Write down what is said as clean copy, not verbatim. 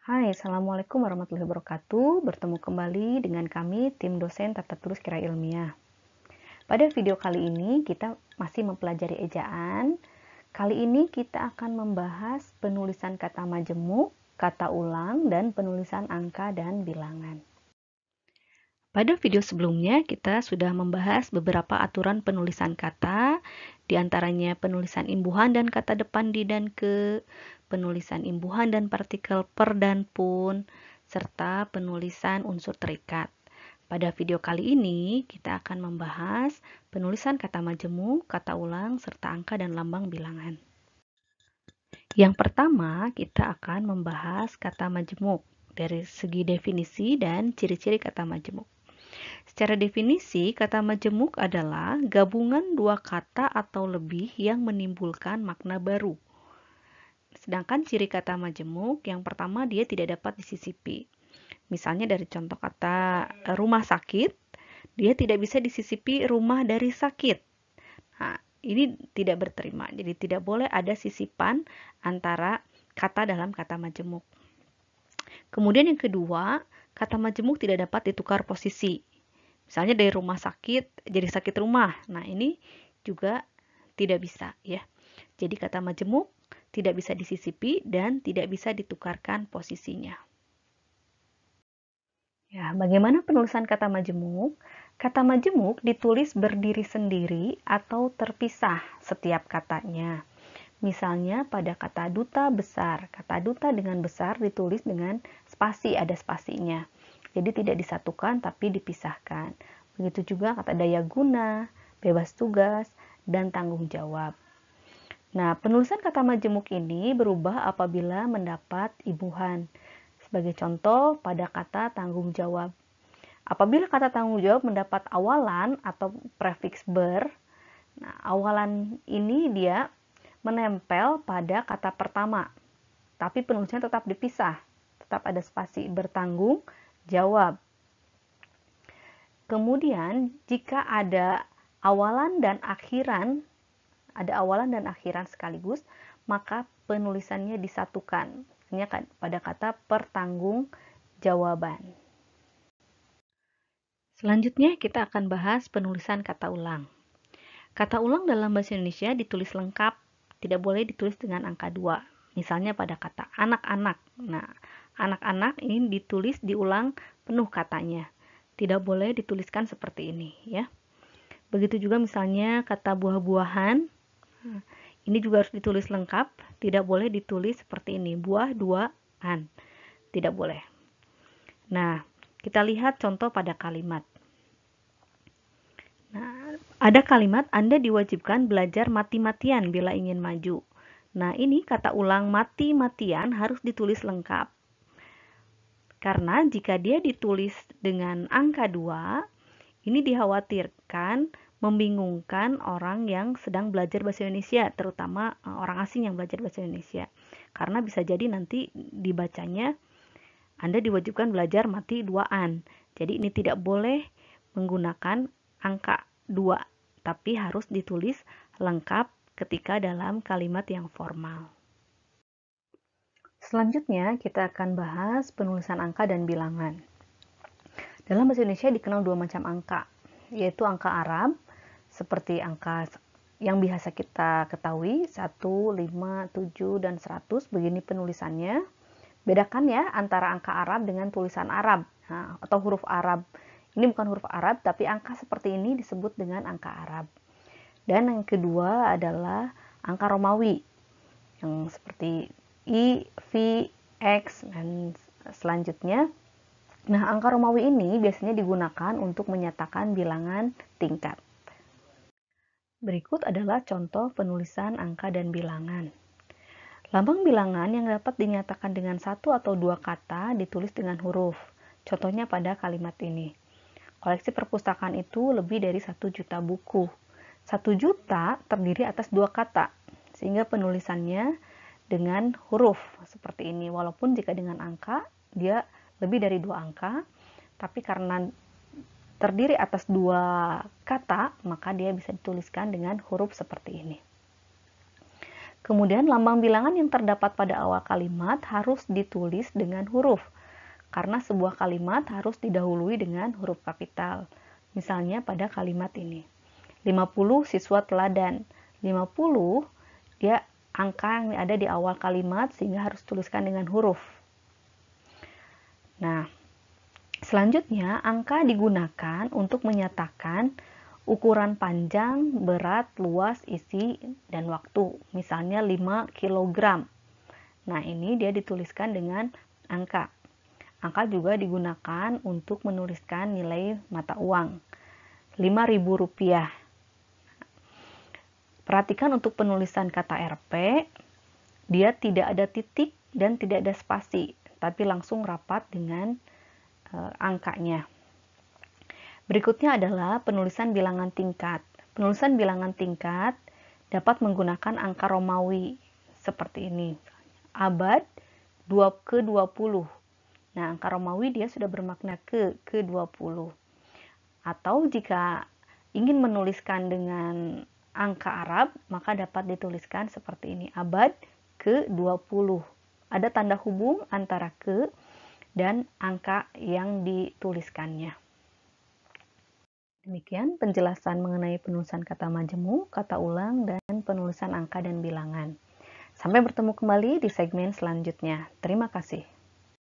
Hai, Assalamualaikum warahmatullahi wabarakatuh. Bertemu kembali dengan kami, tim dosen tata tulis kira ilmiah. Pada video kali ini, kita masih mempelajari ejaan. Kali ini kita akan membahas penulisan kata majemuk, kata ulang, dan penulisan angka dan bilangan. Pada video sebelumnya, kita sudah membahas beberapa aturan penulisan kata, diantaranya penulisan imbuhan dan kata depan di dan ke, penulisan imbuhan dan partikel per dan pun, serta penulisan unsur terikat. Pada video kali ini, kita akan membahas penulisan kata majemuk, kata ulang, serta angka dan lambang bilangan. Yang pertama, kita akan membahas kata majemuk dari segi definisi dan ciri-ciri kata majemuk. Secara definisi, kata majemuk adalah gabungan dua kata atau lebih yang menimbulkan makna baru. Sedangkan ciri kata majemuk, yang pertama dia tidak dapat disisipi. Misalnya dari contoh kata rumah sakit, dia tidak bisa disisipi rumah dari sakit. Nah, ini tidak berterima. Jadi tidak boleh ada sisipan antara kata dalam kata majemuk. Kemudian yang kedua, kata majemuk tidak dapat ditukar posisi. Misalnya dari rumah sakit jadi sakit rumah. Nah, ini juga tidak bisa ya. Jadi kata majemuk tidak bisa disisipi dan tidak bisa ditukarkan posisinya. Ya, bagaimana penulisan kata majemuk? Kata majemuk ditulis berdiri sendiri atau terpisah setiap katanya. Misalnya pada kata duta besar, kata duta dengan besar ditulis dengan spasi, ada spasinya. Jadi tidak disatukan tapi dipisahkan. Begitu juga kata daya guna, bebas tugas, dan tanggung jawab. Nah, penulisan kata majemuk ini berubah apabila mendapat imbuhan. Sebagai contoh, pada kata tanggung jawab. Apabila kata tanggung jawab mendapat awalan atau prefiks ber, nah, awalan ini dia menempel pada kata pertama, tapi penulisannya tetap dipisah, tetap ada spasi, bertanggung jawab. Kemudian, jika ada awalan dan akhiran sekaligus, maka penulisannya disatukan, hanya pada kata pertanggungjawaban. Selanjutnya kita akan bahas penulisan kata ulang. Kata ulang dalam bahasa Indonesia ditulis lengkap, tidak boleh ditulis dengan angka 2. Misalnya pada kata anak-anak. Nah, anak-anak ini ditulis diulang penuh katanya. Tidak boleh dituliskan seperti ini ya. Begitu juga misalnya kata buah-buahan. Ini juga harus ditulis lengkap, tidak boleh ditulis seperti ini, buah-duaan. Tidak boleh. Nah, kita lihat contoh pada kalimat. Nah, ada kalimat Anda diwajibkan belajar mati-matian bila ingin maju. Nah, ini kata ulang mati-matian harus ditulis lengkap. Karena jika dia ditulis dengan angka 2, ini dikhawatirkan membingungkan orang yang sedang belajar bahasa Indonesia, terutama orang asing yang belajar bahasa Indonesia. Karena bisa jadi nanti dibacanya Anda diwajibkan belajar mati 2-an. Jadi ini tidak boleh menggunakan angka 2, tapi harus ditulis lengkap ketika dalam kalimat yang formal. Selanjutnya kita akan bahas penulisan angka dan bilangan. Dalam bahasa Indonesia dikenal dua macam angka, yaitu angka Arab, seperti angka yang biasa kita ketahui, 1, 5, 7, dan 100, begini penulisannya. Bedakan ya antara angka Arab dengan tulisan Arab, atau huruf Arab. Ini bukan huruf Arab, tapi angka seperti ini disebut dengan angka Arab. Dan yang kedua adalah angka Romawi, yang seperti I, V, X, dan selanjutnya. Nah, angka Romawi ini biasanya digunakan untuk menyatakan bilangan tingkat. Berikut adalah contoh penulisan angka dan bilangan. Lambang bilangan yang dapat dinyatakan dengan satu atau dua kata ditulis dengan huruf. Contohnya pada kalimat ini. Koleksi perpustakaan itu lebih dari 1 juta buku. 1 juta terdiri atas dua kata, sehingga penulisannya dengan huruf seperti ini. Walaupun jika dengan angka, dia lebih dari 2 angka, tapi karena terdiri atas 2 kata, maka dia bisa dituliskan dengan huruf seperti ini. Kemudian lambang bilangan yang terdapat pada awal kalimat harus ditulis dengan huruf, karena sebuah kalimat harus didahului dengan huruf kapital. Misalnya pada kalimat ini, 50 siswa teladan. 50 dia angka yang ada di awal kalimat sehingga harus tuliskan dengan huruf. Nah, selanjutnya angka digunakan untuk menyatakan ukuran panjang, berat, luas, isi, dan waktu. Misalnya 5 kg. Nah, ini dia dituliskan dengan angka. Angka juga digunakan untuk menuliskan nilai mata uang. Rp5.000. Perhatikan untuk penulisan kata RP, dia tidak ada titik dan tidak ada spasi, tapi langsung rapat dengan angkanya. Berikutnya adalah penulisan bilangan tingkat. Penulisan bilangan tingkat dapat menggunakan angka Romawi seperti ini. Abad ke-20. Nah, angka Romawi dia sudah bermakna ke-20. Atau jika ingin menuliskan dengan angka Arab, maka dapat dituliskan seperti ini. Abad ke-20. Ada tanda hubung antara ke dan angka yang dituliskannya. Demikian penjelasan mengenai penulisan kata majemuk, kata ulang, dan penulisan angka dan bilangan. Sampai bertemu kembali di segmen selanjutnya. Terima kasih.